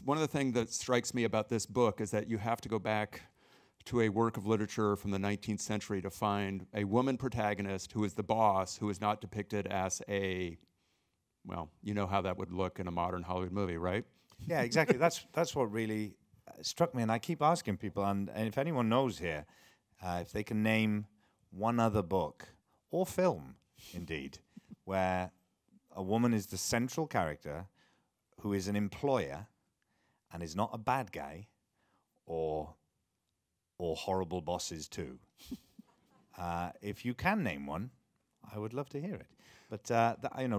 One of the things that strikes me about this book is that you have to go back to a work of literature from the 19th century to find a woman protagonist who is the boss, who is not depicted as a, well, you know how that would look in a modern Hollywood movie, right? Yeah, exactly. That's what really struck me, and I keep asking people, and if anyone knows here, if they can name one other book or film, indeed, where a woman is the central character who is an employer and is not a bad guy or horrible bosses too. If you can name one, I would love to hear it. But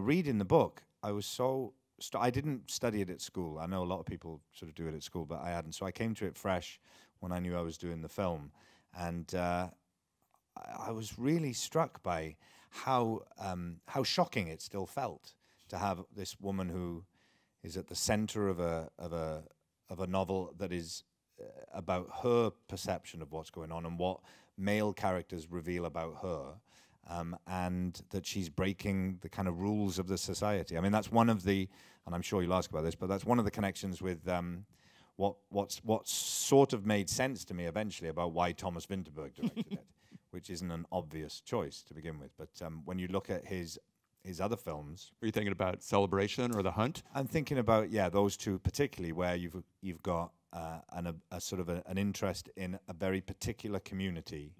reading the book, I was so I didn't study it at school. I know a lot of people sort of do it at school, but I hadn't. So I came to it fresh when I knew I was doing the film, and I was really struck by how shocking it still felt to have this woman who is at the center of a novel that is about her perception of what's going on and what male characters reveal about her, and that she's breaking the kind of rules of the society. I mean, that's one of the, and I'm sure you'll ask about this, but that's one of the connections with what sort of made sense to me eventually about why Thomas Vinterberg directed it, which isn't an obvious choice to begin with. But when you look at his other films, Are you thinking about Celebration or The Hunt? I'm thinking about those two particularly, where you've got a sort of an interest in a very particular community,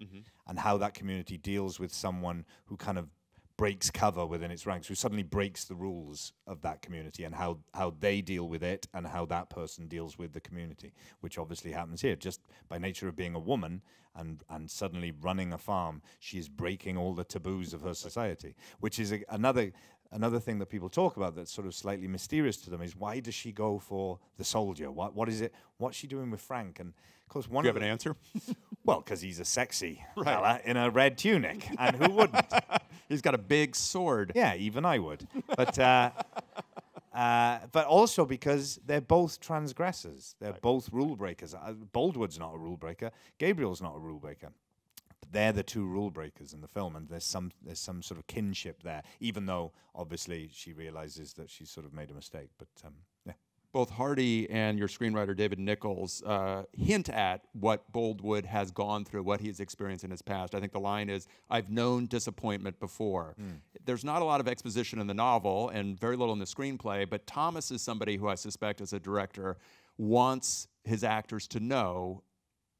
and how that community deals with someone who kind of breaks cover within its ranks, who suddenly breaks the rules of that community, and how they deal with it, and how that person deals with the community, which obviously happens here. Just by nature of being a woman and suddenly running a farm, she is breaking all the taboos of her society, which is another thing that people talk about that's sort of slightly mysterious to them, is why does she go for the soldier? What is it? What's she doing with Frank? And of course, Do you have an answer? well, because he's a sexy fella in a red tunic, and who wouldn't? He's got a big sword. Yeah, even I would. But also because they're both transgressors. They're both rule breakers. Boldwood's not a rule breaker. Gabriel's not a rule breaker. They're the two rule breakers in the film, and there's some sort of kinship there, even though obviously she realizes that she's sort of made a mistake. But yeah. Both Hardy and your screenwriter David Nichols hint at what Boldwood has gone through, what he's experienced in his past. I think the line is, "I've known disappointment before." There's not a lot of exposition in the novel and very little in the screenplay, but Thomas is somebody who I suspect as a director wants his actors to know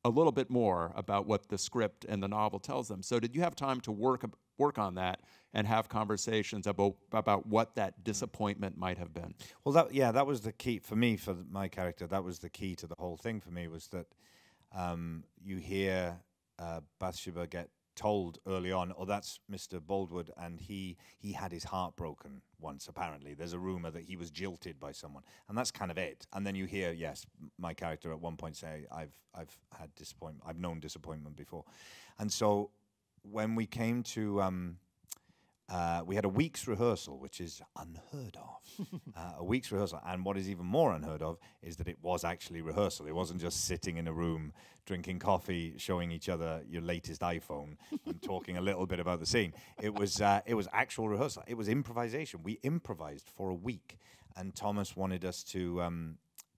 a little bit more about what the script and the novel tells them. So did you have time to work on that and have conversations about what that disappointment might have been? Well, that was the key for me, for my character. That was the key to the whole thing for me, was that you hear Bathsheba get told early on, "Oh, that's Mr. Boldwood, and he had his heart broken once, apparently. There's a rumor that he was jilted by someone." And that's kind of it. And then you hear, yes, my character at one point say, I've had disappointment. I've known disappointment before. And so when we came to we had a week's rehearsal, which is unheard of. A week's rehearsal. And what is even more unheard of is that it was actually rehearsal. It wasn't just sitting in a room, drinking coffee, showing each other your latest iPhone and talking a little bit about the scene. It was actual rehearsal. It was improvisation. We improvised for a week. And Thomas wanted us to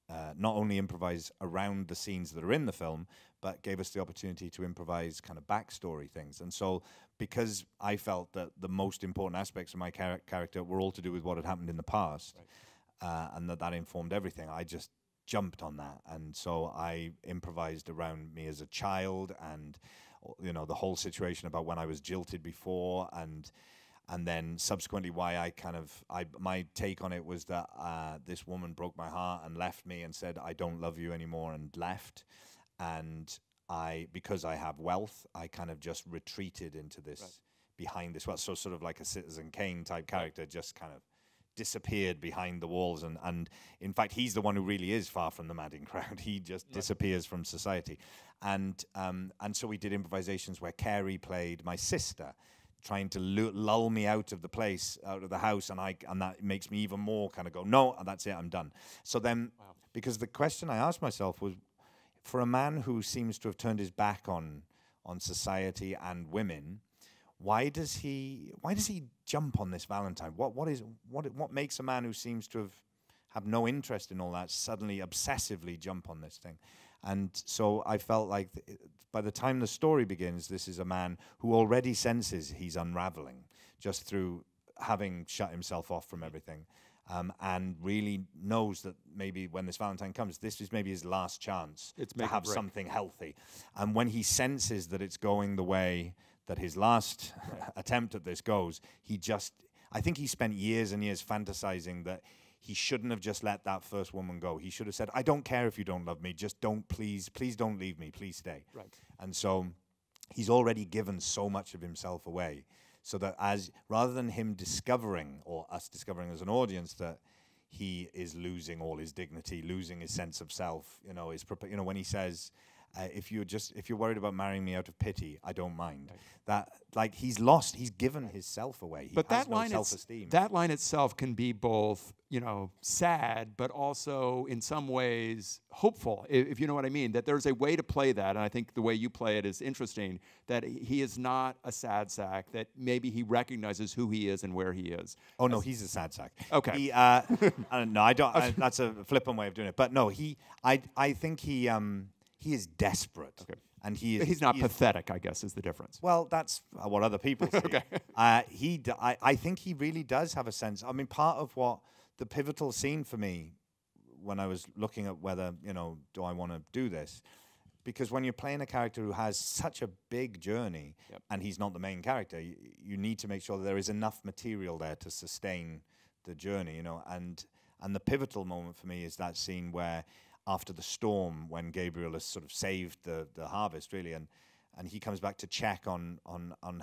not only improvise around the scenes that are in the film, but gave us the opportunity to improvise kind of backstory things. And so, because I felt that the most important aspects of my character were all to do with what had happened in the past, and that informed everything, I just jumped on that. And so I improvised around me as a child, and the whole situation about when I was jilted before, and then subsequently why my take on it was that this woman broke my heart and left me and said, "I don't love you anymore," and left. And because I have wealth, I kind of just retreated into this, behind this wealth. So sort of like a Citizen Kane type character, just kind of disappeared behind the walls. And in fact, he's the one who really is far from the madding crowd. He just disappears from society. And so we did improvisations where Carrie played my sister, trying to lull me out of the place, out of the house, and that makes me even more kind of go, no, that's it, I'm done. So then, because the question I asked myself was, for a man who seems to have turned his back on society and women, why does he jump on this Valentine? What makes a man who seems to have have no interest in all that, suddenly obsessively jump on this thing. And so I felt like by the time the story begins, this is a man who already senses he's unraveling just through having shut himself off from everything, and really knows that maybe when this Valentine comes, this is maybe his last chance to have something healthy. And when he senses that it's going the way that his last attempt at this goes, I think he spent years and years fantasizing that he shouldn't have just let that first woman go. He should have said, I don't care if you don't love me, just don't, please don't leave me, please stay. Right. And so he's already given so much of himself away, so that rather than him discovering, or us discovering as an audience, that he is losing all his dignity, losing his sense of self, when he says, if you're worried about marrying me out of pity, I don't mind. Right. That, like, he's given his self away. He has no self-esteem. That line itself can be both, sad, but also in some ways hopeful, if you know what I mean. That there's a way to play that, and I think the way you play it is interesting, that he is not a sad sack, that maybe he recognizes who he is and where he is. Oh, no, he's a sad sack. Okay. No, I don't. That's a flippant way of doing it. But no, I think he is desperate. Okay. And he's not pathetic, I guess, is the difference. Well, that's what other people see. Okay. I think he really does have a sense. I mean, part of what the pivotal scene for me, when I was looking at whether, do I want to do this? Because when you're playing a character who has such a big journey, yep, and he's not the main character, you need to make sure that there is enough material there to sustain the journey, And the pivotal moment for me is that scene where, after the storm, when Gabriel has sort of saved the harvest, really, and he comes back to check on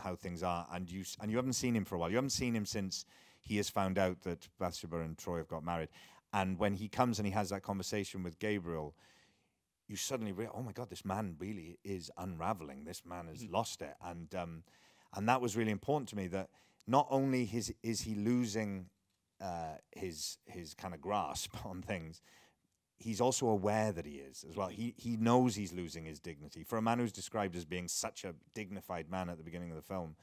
how things are, and you haven't seen him for a while. You haven't seen him since he has found out that Bathsheba and Troy have got married. And when he comes and he has that conversation with Gabriel, you suddenly realize, oh my God, this man really is unraveling. This man has lost it. And that was really important to me, that not only is he losing his kind of grasp on things, he's also aware that he is as well. He knows he's losing his dignity. For a man who's described as being such a dignified man at the beginning of the film,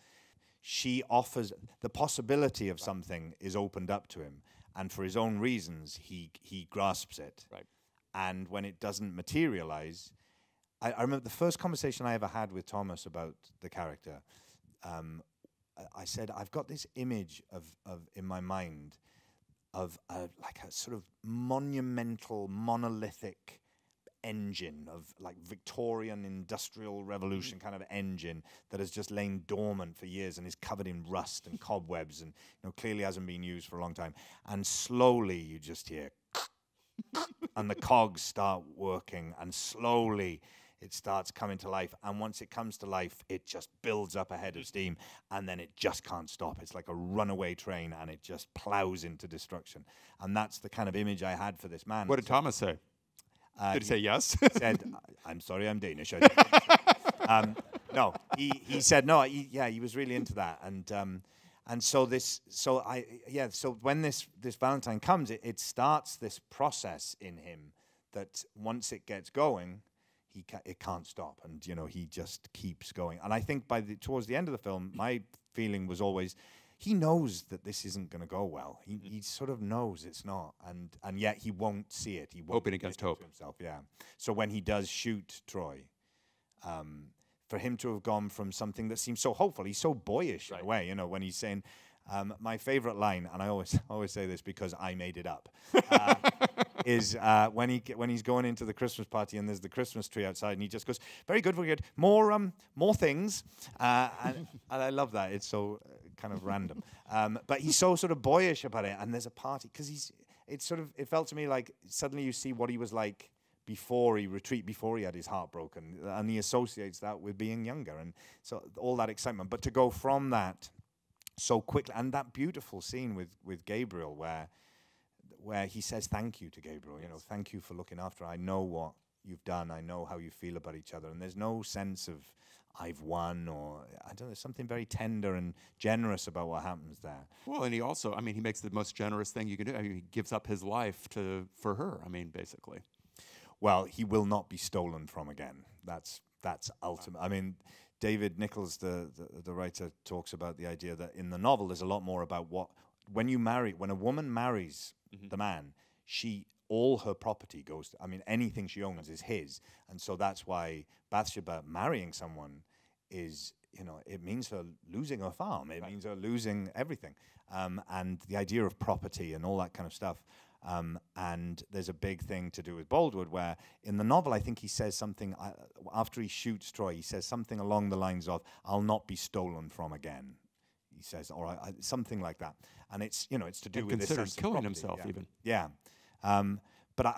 she offers the possibility of something is opened up to him, and for his own reasons, he grasps it. Right. And when it doesn't materialize, I remember the first conversation I ever had with Thomas about the character. I said, I've got this image of in my mind of like a sort of monumental, monolithic engine of like Victorian Industrial Revolution kind of engine that has just lain dormant for years and is covered in rust and cobwebs and clearly hasn't been used for a long time. And slowly you just hear and the cogs start working, and slowly it starts coming to life, and once it comes to life, it just builds up a head of steam, and then it just can't stop. It's like a runaway train, and it just plows into destruction. And that's the kind of image I had for this man. What did Thomas say? Did he say yes? He said, I'm sorry, I'm Danish. No, he said no. He was really into that, and so when this Valentine comes, it starts this process in him that once it gets going, it can't stop, and he just keeps going. And I think towards the end of the film, my feeling was always, he knows that this isn't going to go well. He sort of knows it's not, and yet he won't see it. He won't hoping against hope himself. Yeah. So when he does shoot Troy, for him to have gone from something that seems so hopeful, he's so boyish in a way. When he's saying, my favorite line, and I always say this because I made it up, is when he's going into the Christmas party and there's the Christmas tree outside, and he just goes, "Very good, we'll get more things," and I love that. It's so kind of random, but he's so sort of boyish about it. And there's a party because it felt to me like suddenly you see what he was like before he had his heart broken, and he associates that with being younger, and so all that excitement. But to go from that so quickly, and that beautiful scene with Gabriel where he says thank you to Gabriel, thank you for looking after her. I know what you've done. I know how you feel about each other. And there's no sense of I've won, or I don't know, there's something very tender and generous about what happens there. Well, and he also, he makes the most generous thing you can do. He gives up his life for her, basically. Well, he will not be stolen from again. That's ultimate. David Nichols, the writer, talks about the idea that in the novel there's a lot more about when a woman marries the man, all her property goes to, I mean, anything she owns is his. And so that's why Bathsheba marrying someone is, you know, it means her losing her farm. It means her losing everything. And the idea of property and all that kind of stuff. And there's a big thing to do with Boldwood where in the novel, I think he says something, after he shoots Troy, he says something along the lines of, "I'll not be stolen from again." He says, all right, something like that. And it's, you know, it's to do with this sense of killing property. himself even. Yeah. But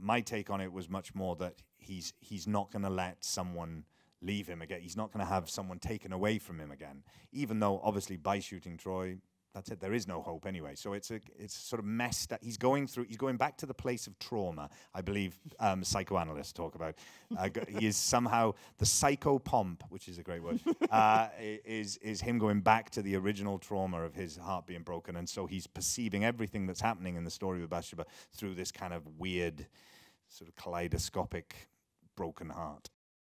my take on it was much more that he's not going to let someone leave him again. He's not going to have someone taken away from him again. Even though, obviously, by shooting Troy, that's it. There is no hope anyway. So it's sort of messed up. He's going back to the place of trauma. I believe psychoanalysts talk about. He is somehow the psychopomp, which is a great word. Is him going back to the original trauma of his heart being broken, and so he's perceiving everything that's happening in the story with Bathsheba through this kind of weird, sort of kaleidoscopic broken heart.